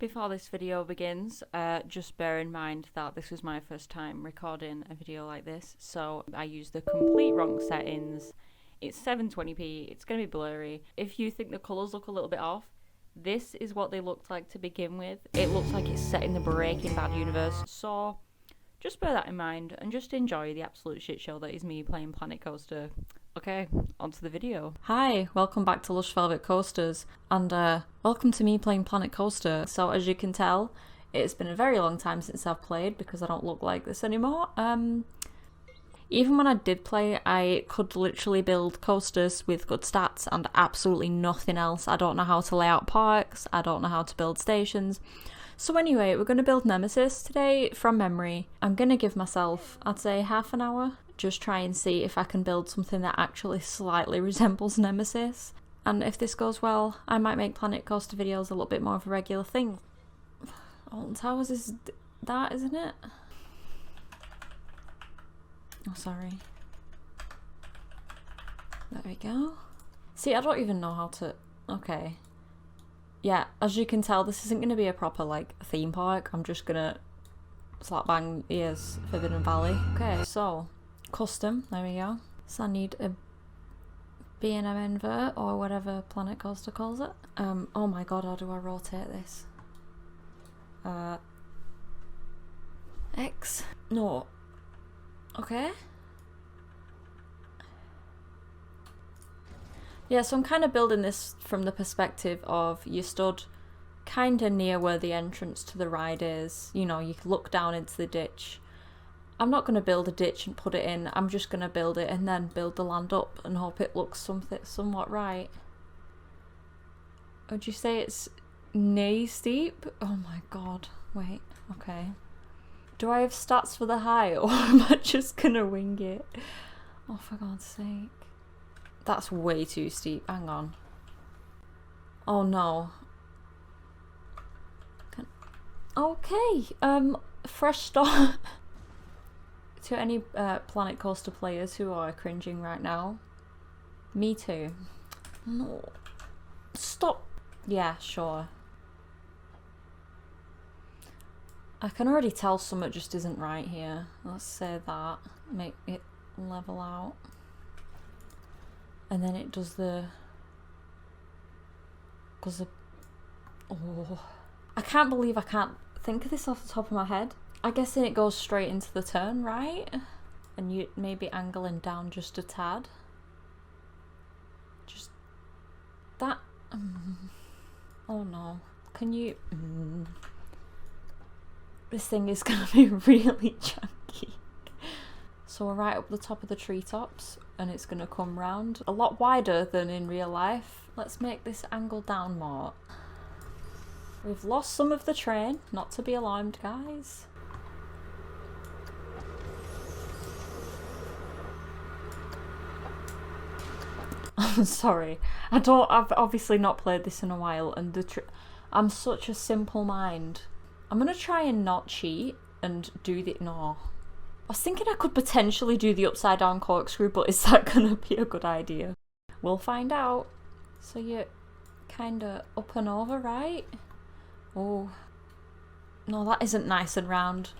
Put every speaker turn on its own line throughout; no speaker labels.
Before this video begins, just bear in mind that this was my first time recording a video like this, so I used the complete wrong settings. It's 720p, it's going to be blurry. If you think the colours look a little bit off, this is what they looked like to begin with. It looks like it's set in the Breaking Bad universe, so just bear that in mind and just enjoy the absolute shit show that is me playing Planet Coaster. Okay, onto the video. Hi, welcome back to Lush Velvet Coasters, and welcome to me playing Planet Coaster. So as you can tell, it's been a very long time since I've played because I don't look like this anymore. Even when I did play, I could literally build coasters with good stats and absolutely nothing else. I don't know how to lay out parks, I don't know how to build stations. So anyway, we're going to build Nemesis today from memory. I'm going to give myself, I'd say, half an hour. Just try and see if I can build something that actually slightly resembles Nemesis. And if this goes well, I might make Planet Coaster videos a little bit more of a regular thing. Alton Towers is that, isn't it? Oh, sorry. There we go. See, I don't even know how to... Okay. Yeah, as you can tell, this isn't going to be a proper, like, theme park. I'm just going to slap bang ears Forbidden Valley. Okay, so... Custom, there we go. So I need a B&M invert, or whatever Planet Coaster calls it. Oh my god, how do I rotate this? X? No. Okay. Yeah, so I'm kind of building this from the perspective of you stood kind of near where the entrance to the ride is. You know, you can look down into the ditch. I'm not going to build a ditch and put it in, I'm just going to build it and then build the land up and hope it looks somewhat right. Would you say it's knee steep? Oh my god, wait, okay. Do I have stats for the height or am I just going to wing it? Oh, for god's sake. That's way too steep, hang on. Oh no. Okay, fresh start. To any Planet Coaster players who are cringing right now, me too. No. Stop. Yeah, sure. I can already tell something just isn't right here. Let's say that. Make it level out. And then it does the... Oh. I can't believe I can't think of this off the top of my head. I guess then it goes straight into the turn, right? And you maybe angling down just a tad. Just that. Oh no. Can you... This thing is going to be really chunky. So we're right up the top of the treetops and it's going to come round a lot wider than in real life. Let's make this angle down more. We've lost some of the train, not to be alarmed, guys. I'm sorry, I've obviously not played this in a while and I'm such a simple mind. I'm gonna try and not cheat and do the... No. I was thinking I could potentially do the upside down corkscrew, but is that gonna be a good idea? We'll find out. So you're kinda up and over, right? Oh. No, that isn't nice and round.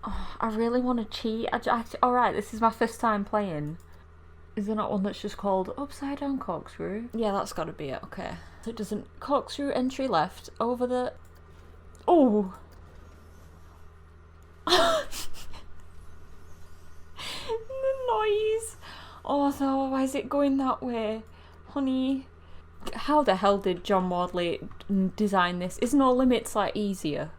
Oh, I really want to cheat. Alright, this is my first time playing. Is there not one that's just called upside down corkscrew? Yeah, that's gotta be it, okay. So it doesn't... Corkscrew entry left, over the... Oh! The noise! Oh no, why is it going that way? Honey. How the hell did John Wardley design this? Is No Limits, like, easier?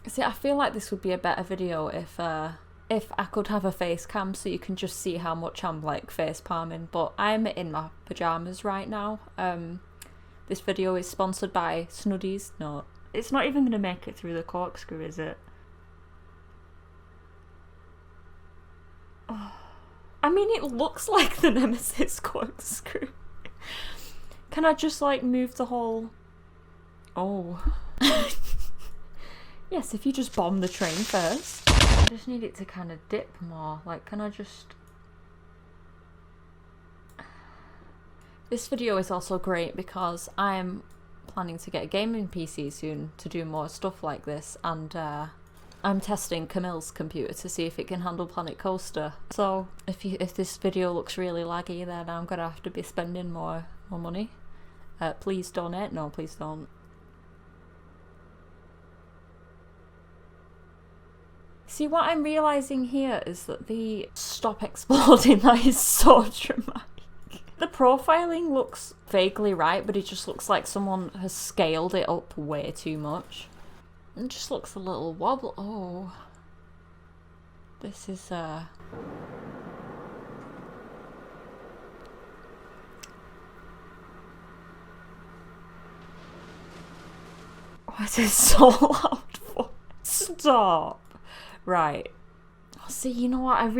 See, I feel like this would be a better video if I could have a face cam so you can just see how much I'm like face palming, but I'm in my pyjamas right now. This video is sponsored by Snuddies. No, it's not even going to make it through the corkscrew, is it? Oh. I mean, it looks like the Nemesis corkscrew. Can I just like move the whole... Oh. Yes, if you just bomb the train first. I just need it to kind of dip more. Like, can I just... This video is also great because I'm planning to get a gaming PC soon to do more stuff like this, and I'm testing Camille's computer to see if it can handle Planet Coaster. So if this video looks really laggy, then I'm gonna have to be spending more money. Please donate. No, please don't. See, what I'm realising here is that the stop exploding, that is so dramatic. The profiling looks vaguely right, but it just looks like someone has scaled it up way too much. It just looks a little wobble. Oh. This is What is so loud for? Stop. Right. See, you know what?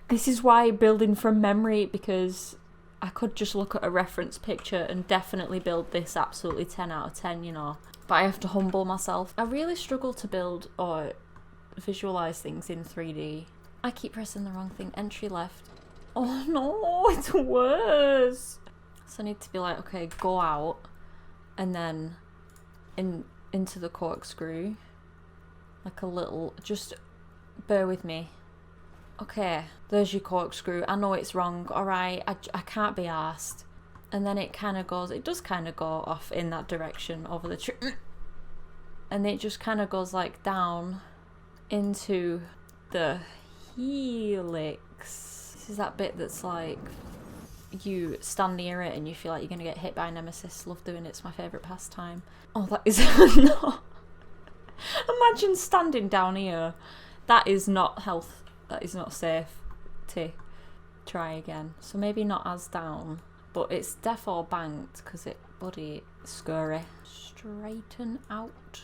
This is why building from memory, because I could just look at a reference picture and definitely build this absolutely 10 out of 10, you know. But I have to humble myself. I really struggle to build or visualize things in 3D. I keep pressing the wrong thing. Entry left. Oh no, it's worse. So I need to be like, okay, go out and then into the corkscrew. Like a little, just bear with me. Okay, there's your corkscrew. I know it's wrong. Alright, I can't be arsed. And then it kind of goes, it does kind of go off in that direction over the tree. And it just kind of goes down into the helix. This is that bit that's you stand near it and you feel like you're going to get hit by Nemesis. Love doing it. It's my favourite pastime. Oh, that is no. Imagine standing down here. That is not health. That is not safe to try again. So maybe not as down, but it's defo banked because it bloody scurry. Straighten out.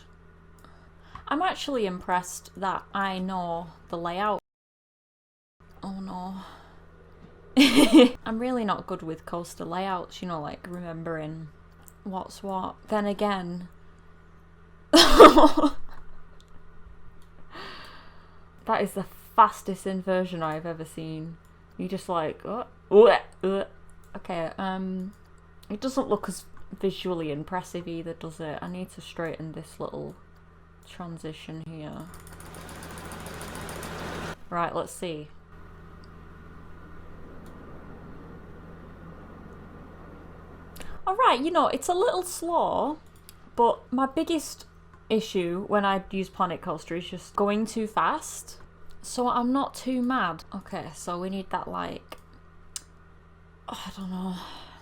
I'm actually impressed that I know the layout. Oh no. I'm really not good with coaster layouts, you know, like remembering what's what. Then again, that is the fastest inversion I've ever seen. You just like, okay, it doesn't look as visually impressive either, does it? I need to straighten this little transition here. Right, let's see. Alright, you know, it's a little slow, but my biggest issue when I use Planet Coaster is just going too fast. So I'm not too mad. Okay, so we need that I don't know,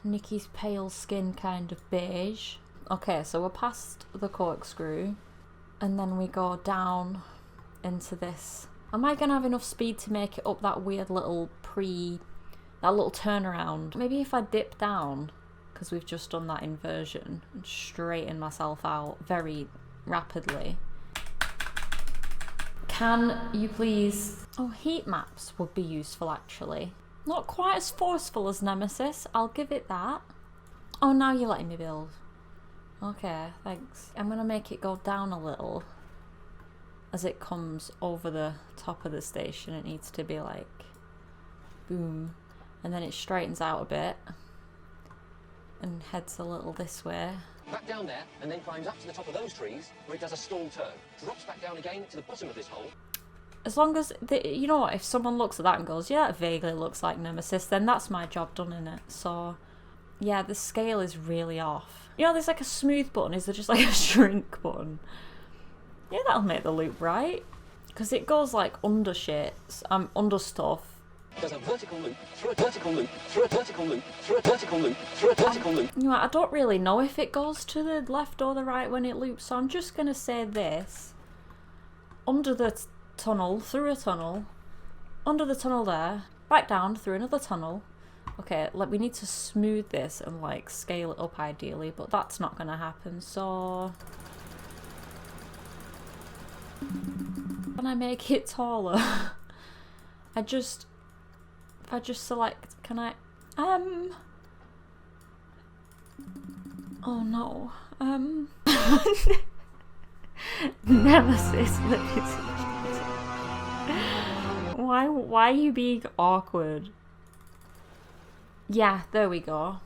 Nikki's pale skin kind of beige. Okay, so we're past the corkscrew and then we go down into this. Am I gonna have enough speed to make it up that weird little that little turnaround? Maybe if I dip down, because we've just done that inversion, and straighten myself out very rapidly. Can you please... Oh, heat maps would be useful actually. Not quite as forceful as Nemesis, I'll give it that. Oh, now you're letting me build. Okay, thanks. I'm gonna make it go down a little. As it comes over the top of the station, it needs to be like... boom. And then it straightens out a bit. And heads a little this way.
Back down there, and then climbs up to the top of those trees, where it does a stall turn. Drops back down again to the bottom of this hole.
As long as, you know what, if someone looks at that and goes, yeah, that vaguely looks like Nemesis, then that's my job done, innit? So, yeah, the scale is really off. You know, there's like a smooth button, is there just like a shrink button? Yeah, that'll make the loop right. Because it goes like under shits, under stuff.
Does a vertical loop, through a vertical loop, through a vertical loop, through a vertical loop, through a vertical loop.
You know, I don't really know if it goes to the left or the right when it loops, so I'm just going to say this. Under the tunnel, through a tunnel, under the tunnel there, back down through another tunnel. Okay, we need to smooth this and like scale it up ideally, but that's not going to happen, so... Can I make it taller? If I just select, can I, oh no, Nemesis, why are you being awkward? Yeah, there we go.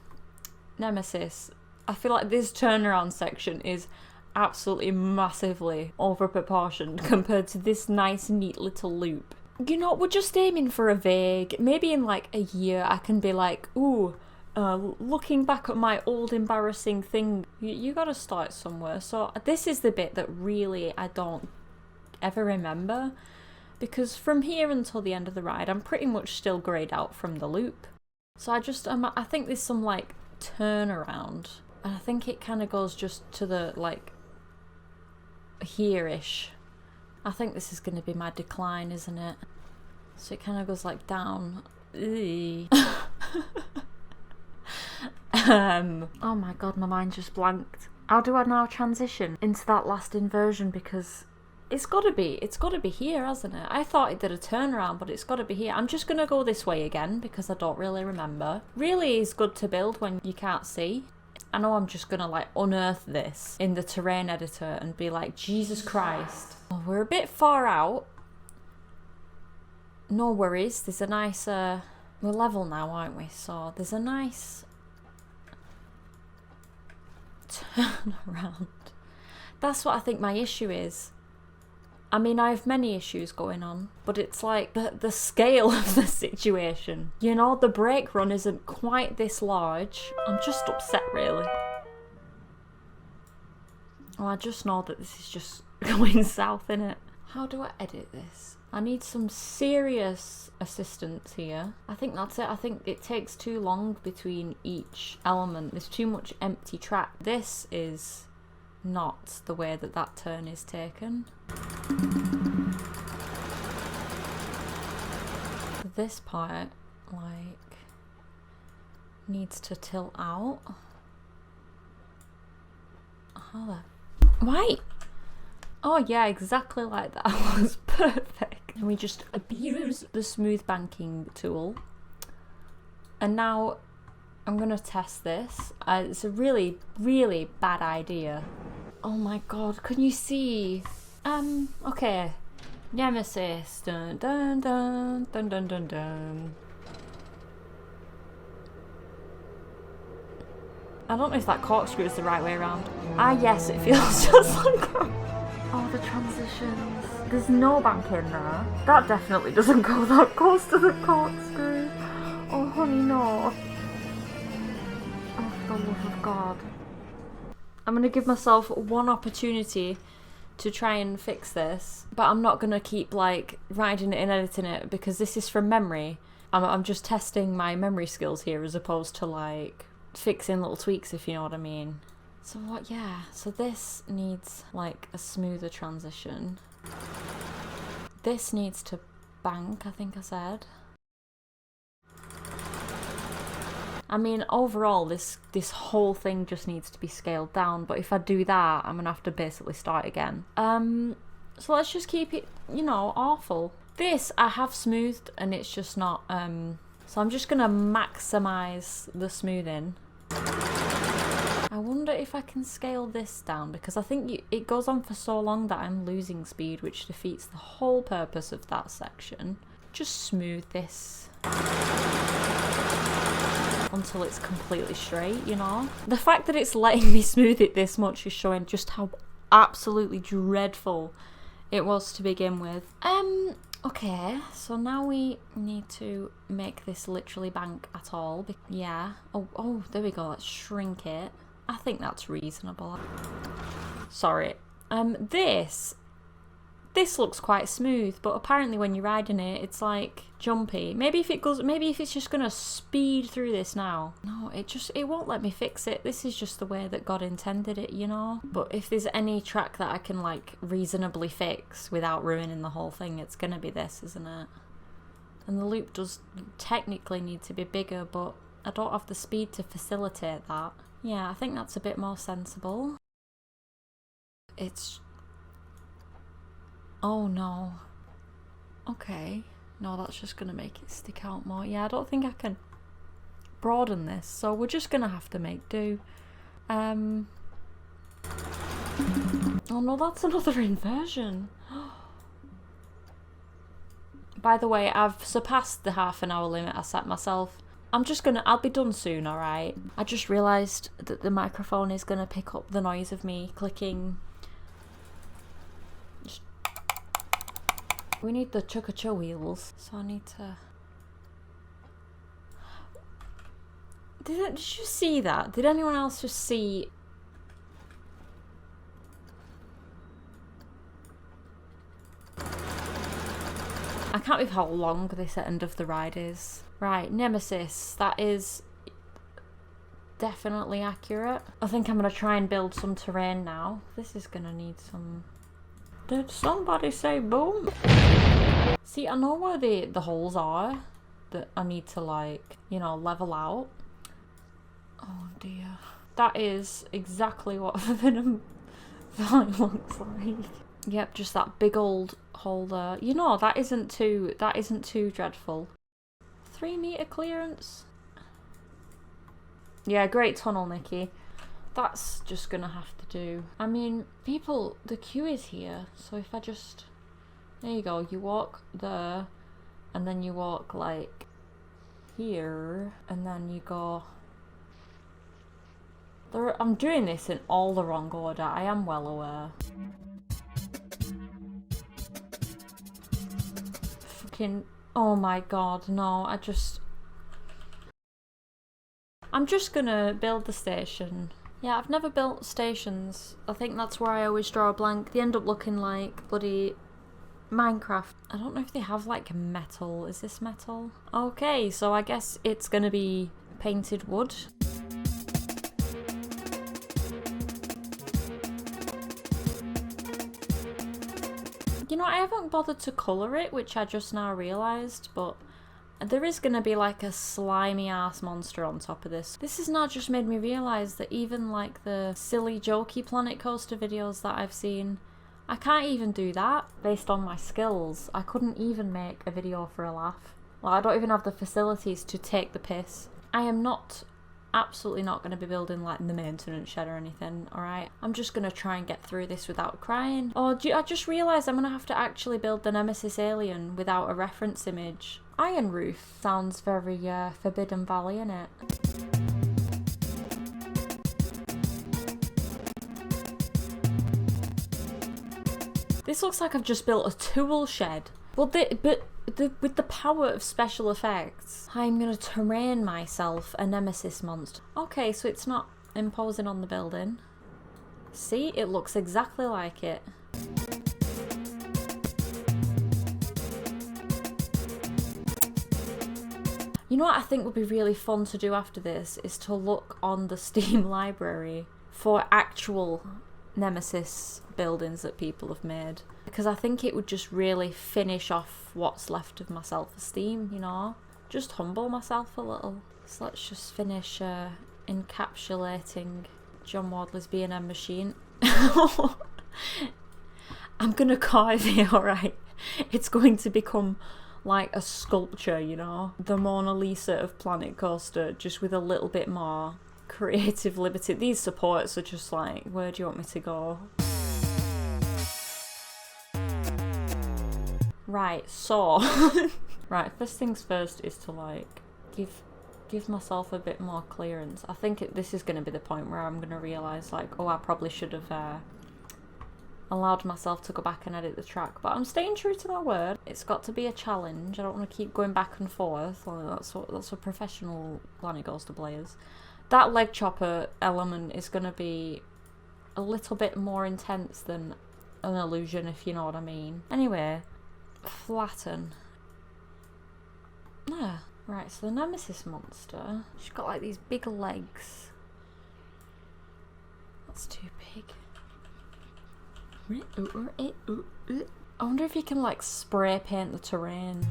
Nemesis, I feel like this turnaround section is absolutely massively over proportioned compared to this nice neat little loop. You know, we're just aiming for a vague, maybe in like a year I can be like, ooh, looking back at my old embarrassing thing. You gotta start somewhere. So this is the bit that really I don't ever remember, because from here until the end of the ride I'm pretty much still greyed out from the loop. So I think there's some like turnaround, and I think it kind of goes just to the like here-ish. I think this is going to be my decline, isn't it? So it kind of goes like down. Oh my god, my mind just blanked. How do I now transition into that last inversion? Because it's got to be here, hasn't it? I thought it did a turnaround, but it's got to be here. I'm just going to go this way again because I don't really remember. Really is good to build when you can't see. I know I'm just going to like unearth this in the terrain editor and be like, Jesus Christ. Oh, we're a bit far out. No worries. There's a nice, we're level now, aren't we? So there's a nice turn around. That's what I think my issue is. I mean, I have many issues going on, but it's like the scale of the situation. You know, the brake run isn't quite this large. I'm just upset, really. Oh, I just know that this is just going south, innit? How do I edit this? I need some serious assistance here. I think that's it. I think it takes too long between each element. There's too much empty track. This is not the way that that turn is taken. This part, like, needs to tilt out. How the... Why? Oh yeah, exactly like that. That was perfect. And we just abuse the smooth banking tool. And now I'm gonna test this. It's a really, really bad idea. Oh my god, can you see? Okay. Nemesis. Dun dun dun dun dun dun dun. I don't know if that corkscrew is the right way around. Ah yes, it feels just like that. Oh, the transitions. There's no bank in there. That definitely doesn't go that close to the corkscrew. Oh honey, no. Oh, for the love of God. I'm going to give myself one opportunity to try and fix this, but I'm not going to keep like writing it and editing it because this is from memory. I'm just testing my memory skills here as opposed to like fixing little tweaks, if you know what I mean. So what, yeah, so this needs like a smoother transition. This needs to bank, I think I said. I mean, overall, this whole thing just needs to be scaled down, but if I do that, I'm gonna have to basically start again. So let's just keep it, you know, awful. This I have smoothed, and it's just not, so I'm just gonna maximize the smoothing. I wonder if I can scale this down, because I think it goes on for so long that I'm losing speed, which defeats the whole purpose of that section. Just smooth this until it's completely straight, you know? The fact that it's letting me smooth it this much is showing just how absolutely dreadful it was to begin with. Okay, so now we need to make this literally bank at all. Yeah. Oh, there we go. Let's shrink it. I think that's reasonable. Sorry. This looks quite smooth, but apparently when you're riding it, it's like jumpy. Maybe if it's just gonna speed through this now. No, it won't let me fix it. This is just the way that God intended it, you know? But if there's any track that I can like reasonably fix without ruining the whole thing, it's gonna be this, isn't it? And the loop does technically need to be bigger, but I don't have the speed to facilitate that. Yeah, I think that's a bit more sensible. It's... Oh no. Okay. No, that's just gonna make it stick out more. Yeah, I don't think I can broaden this, so we're just gonna have to make do. Oh no, that's another inversion. By the way, I've surpassed the half an hour limit I set myself. I'll be done soon, alright? I just realised that the microphone is gonna pick up the noise of me clicking. We need the chugga-cha wheels, so I need to... Did you see that? Did anyone else just see... I can't believe how long this end of the ride is. Right, Nemesis. That is definitely accurate. I think I'm gonna try and build some terrain now. This is gonna need some... Did somebody say boom? See, I know where the holes are that I need to, like, you know, level out. Oh dear. That is exactly what Venom Valley looks like. Yep, just that big old hole there. You know, that isn't too dreadful. 3 meter clearance. Yeah, great tunnel, Nikki. That's just gonna have to do. I mean, people, the queue is here, so if I just... There you go, you walk there, and then you walk, like, here, and then you go... I'm doing this in all the wrong order, I am well aware. Fucking... Oh my god, no, I'm just gonna build the station. Yeah, I've never built stations. I think that's where I always draw a blank. They end up looking like bloody Minecraft. I don't know if they have like metal. Is this metal? Okay, so I guess it's gonna be painted wood. You know, I haven't bothered to colour it, which I just now realised, but there is going to be like a slimy ass monster on top of this. This has now just made me realise that even like the silly jokey Planet Coaster videos that I've seen, I can't even do that based on my skills. I couldn't even make a video for a laugh. Well, I don't even have the facilities to take the piss. I am absolutely not going to be building like the maintenance shed or anything, alright? I'm just going to try and get through this without crying. Oh, I just realised I'm going to have to actually build the Nemesis alien without a reference image. Iron Roof sounds very Forbidden Valley, innit? This looks like I've just built a tool shed. Well, with the power of special effects, I'm gonna terrain myself a Nemesis monster. Okay, so it's not imposing on the building. See, it looks exactly like it. You know what I think would be really fun to do after this is to look on the Steam library for actual Nemesis buildings that people have made, because I think it would just really finish off what's left of my self-esteem, you know? Just humble myself a little. So let's just finish encapsulating John Wardley's B&M machine. I'm gonna carve it, alright? It's going to become like a sculpture, you know? The Mona Lisa of Planet Coaster, just with a little bit more creative liberty. These supports are just like, where do you want me to go? Right, so right, first things first is to like give myself a bit more clearance. I think this is going to be the point where I'm going to realise like, oh, I probably should have allowed myself to go back and edit the track, but I'm staying true to my word. It's got to be a challenge. I don't want to keep going back and forth. Like, that's what professional Planet Coaster players. That leg chopper element is going to be a little bit more intense than an illusion, if you know what I mean. Anyway, flatten. Ah, right, so the Nemesis monster, she's got like these big legs. That's too big. I wonder if you can like spray paint the terrain.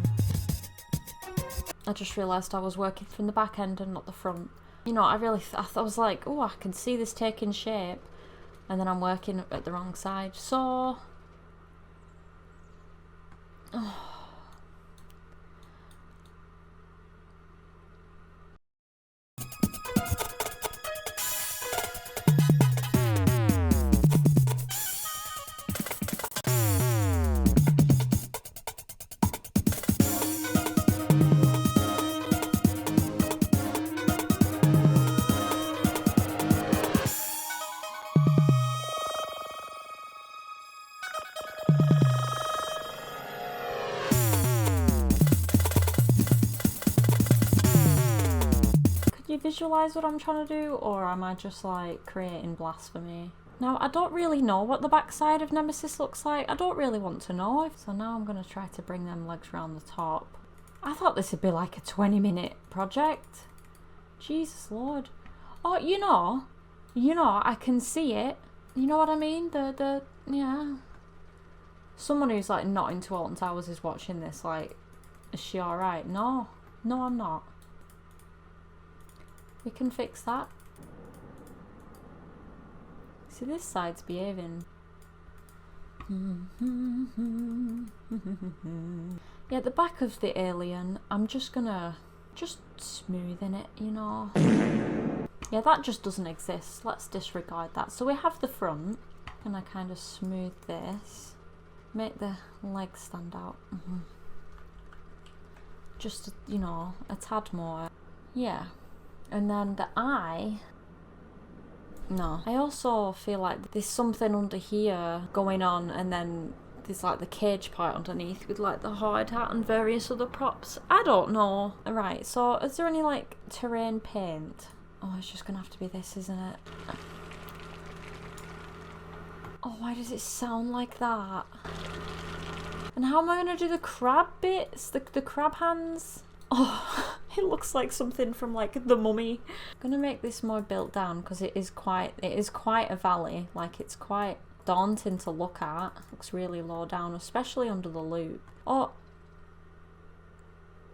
I just realised I was working from the back end and not the front. You know, I was like, oh, I can see this taking shape, and then I'm working at the wrong side. So, oh. Do you visualise what I'm trying to do, or am I just like creating blasphemy? Now, I don't really know what the backside of Nemesis looks like. I don't really want to know. So now I'm going to try to bring them legs around the top. I thought this would be like a 20-minute project. Jesus Lord. Oh, you know, I can see it. You know what I mean? Yeah. Someone who's like not into Alton Towers is watching this like, is she alright? No, I'm not. We can fix that. See, this side's behaving. Yeah, the back of the alien, I'm just gonna smoothing it, you know. Yeah, that just doesn't exist. Let's disregard that. So we have the front. Gonna kind of smooth this. Make the legs stand out. Just, you know, a tad more. Yeah. And then the eye. No. I also feel like there's something under here going on, and then there's like the cage part underneath with like the hard hat and various other props. I don't know. Right, so is there any like terrain paint? Oh, it's just gonna have to be this, isn't it? Oh, why does it sound like that? And how am I gonna do the crab bits? The crab hands? Oh, it looks like something from like The Mummy. I'm gonna make this more built down because it is quite a valley. Like, it's quite daunting to look at. Looks really low down, especially under the loop. Oh,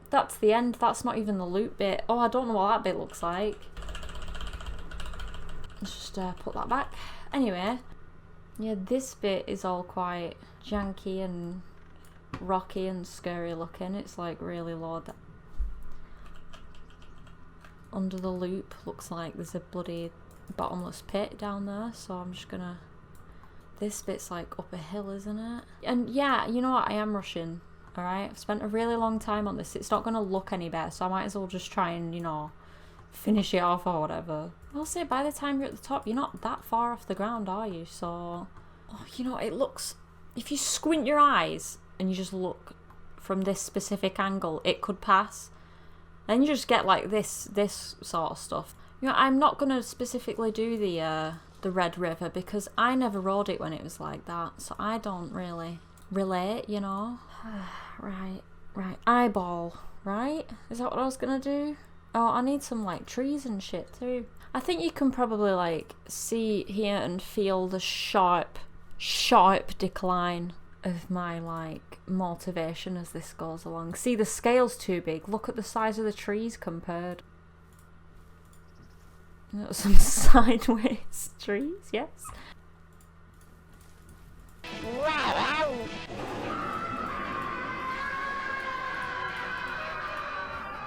that's the end. That's not even the loop bit. Oh, I don't know what that bit looks like. Let's just put that back. Anyway, yeah, this bit is all quite janky and rocky and scary looking. It's like really low down. Under the loop looks like there's a bloody bottomless pit down there, so I'm just gonna... This bit's like up a hill, isn't it? And yeah, you know what, I am rushing, alright? I've spent a really long time on this. It's not gonna look any better, so I might as well just try and, you know, finish it off or whatever. I'll say by the time you're at the top, you're not that far off the ground, are you? So, oh, you know, it looks... If you squint your eyes and you just look from this specific angle, it could pass. Then you just get like this sort of stuff. You know, I'm not gonna specifically do the Red River because I never rode it when it was like that, so I don't really relate, you know. Right, eyeball, right? Is that what I was gonna do? Oh, I need some like trees and shit too. I think you can probably like see, hear and feel the sharp decline of my like motivation as this goes along. See, the scale's too big. Look at the size of the trees compared. Some sideways trees, yes.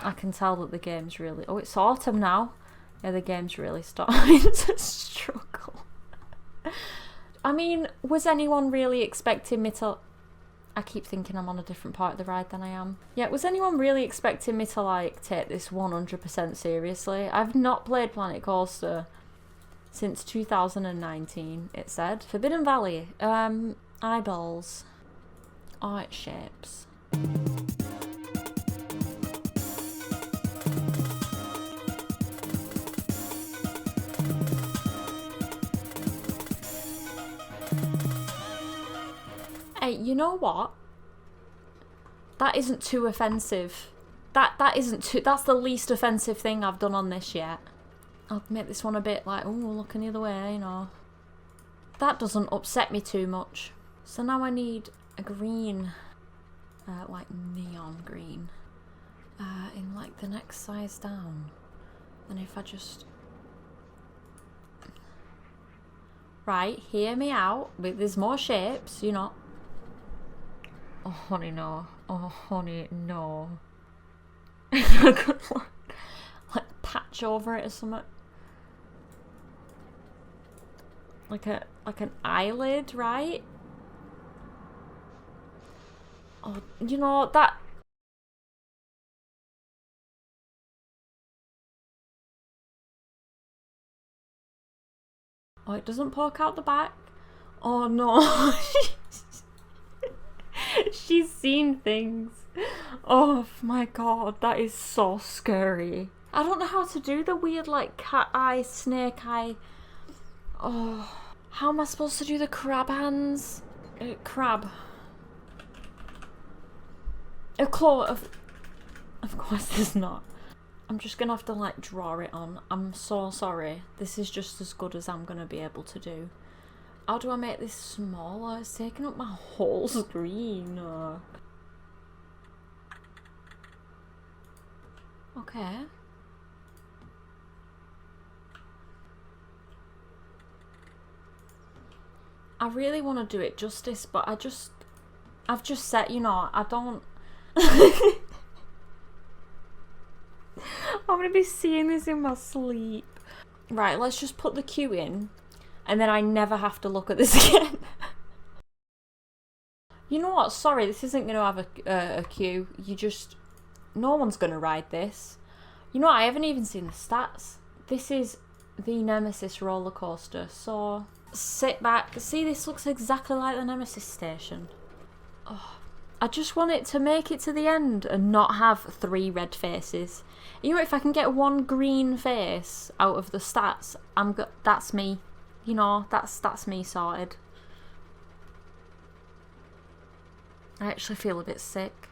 I can tell that the game's really... Oh, it's autumn now. Yeah, the game's really starting to struggle. I mean, was anyone really expecting me to... I keep thinking I'm on a different part of the ride than I am. Yeah, was anyone really expecting me to, like, take this 100% seriously? I've not played Planet Coaster since 2019, it said. Forbidden Valley. Eyeballs. Art shapes. Hey, you know what? That isn't too offensive. That isn't too... That's the least offensive thing I've done on this yet. I'll make this one a bit like, oh, looking the other way, you know. That doesn't upset me too much. So now I need a green, like neon green, in like the next size down. And if I just... Right, hear me out. There's more shapes, you know. Oh, honey, no. Oh, honey, no. I could like patch over it or something. Like an eyelid, right? Oh, you know, that... Oh, it doesn't poke out the back. Oh, no. She's seen things. Oh my god, that is so scary. I don't know how to do the weird like cat eye, snake eye. Oh, how am I supposed to do the crab hands? Crab. A claw of course there's not. I'm just gonna have to like draw it on. I'm so sorry. This is just as good as I'm gonna be able to do. How do I make this smaller? It's taking up my whole screen. Okay. I really want to do it justice, but I've just said, you know, I don't... I'm going to be seeing this in my sleep. Right, let's just put the cue in, and then I never have to look at this again. You know what? Sorry, this isn't going to have a cue. No one's going to ride this. You know what? I haven't even seen the stats. This is the Nemesis roller coaster, so... Sit back. See, this looks exactly like the Nemesis station. Oh, I just want it to make it to the end and not have 3 red faces. You know, if I can get 1 green face out of the stats, that's me. You know, that's me sorted. I actually feel a bit sick.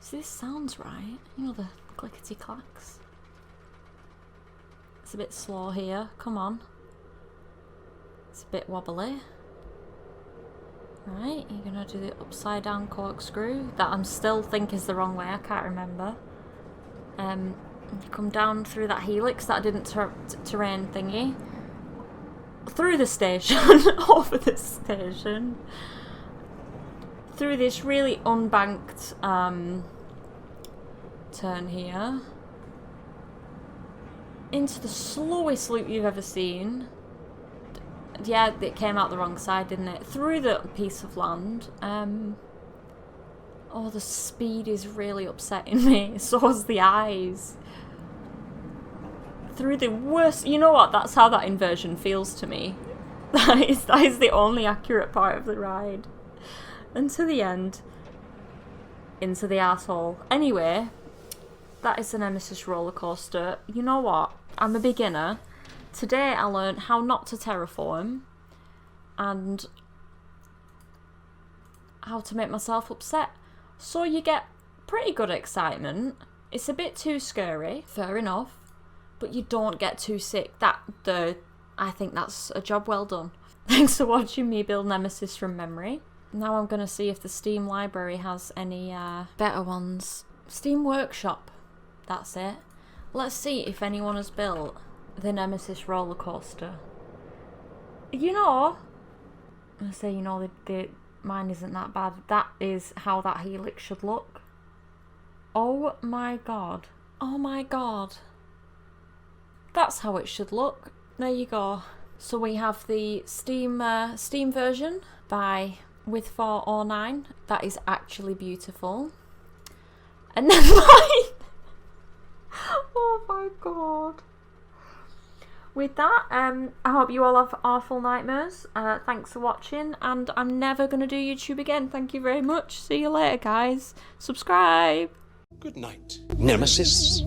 See, this sounds right. You know, the clickety clacks. It's a bit slow here. Come on. It's a bit wobbly. Right, you're gonna do the upside down corkscrew that I'm still think is the wrong way. I can't remember. You come down through that helix that I didn't terrain thingy. Through the station, over the station. Through this really unbanked turn here. Into the slowest loop you've ever seen. Yeah, it came out the wrong side, didn't it? Through the piece of land. Oh, the speed is really upsetting me. So is the eyes. Through the worst... You know what? That's how that inversion feels to me. That is the only accurate part of the ride. And to the end. Into the asshole. Anyway, that is the Nemesis roller coaster. You know what? I'm a beginner. Today I learned how not to terraform and how to make myself upset. So you get pretty good excitement. It's a bit too scary, fair enough, but you don't get too sick. I think that's a job well done. Thanks for watching me build Nemesis from memory. Now I'm going to see if the Steam library has any better ones. Steam Workshop, that's it. Let's see if anyone has built the Nemesis roller coaster. You know, I say, you know, mine isn't that bad. That is how that helix should look. Oh my god. Oh my god. That's how it should look. There you go. So we have the Steam version by With409. That is actually beautiful. And then mine. Oh my god. With that, I hope you all have awful nightmares. Thanks for watching, and I'm never going to do YouTube again. Thank you very much. See you later, guys. Subscribe.
Good night, Nemesis.